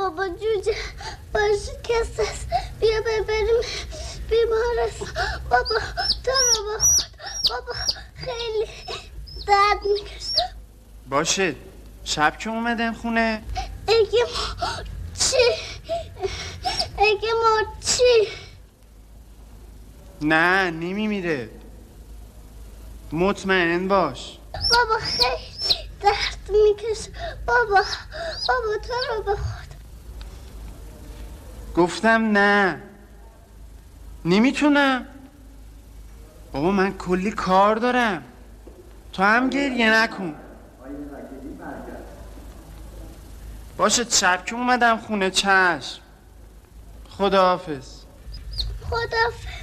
بابا جوجه باشه کس است. بیا ببریم بیمارستان. بابا تو رو به خود بابا خیلی درد میکشه. باشه شب که اومدم خونه اگه مرد چی؟ نه نمیمیره، مطمئن باش. بابا خیلی درد میکشه. بابا تو رو به خود. گفتم نه نمیتونم. بابا من کلی کار دارم، تو هم گریه نکن. باشه شب که اومدم خونه. چشم، خداحافظ. خداحافظ.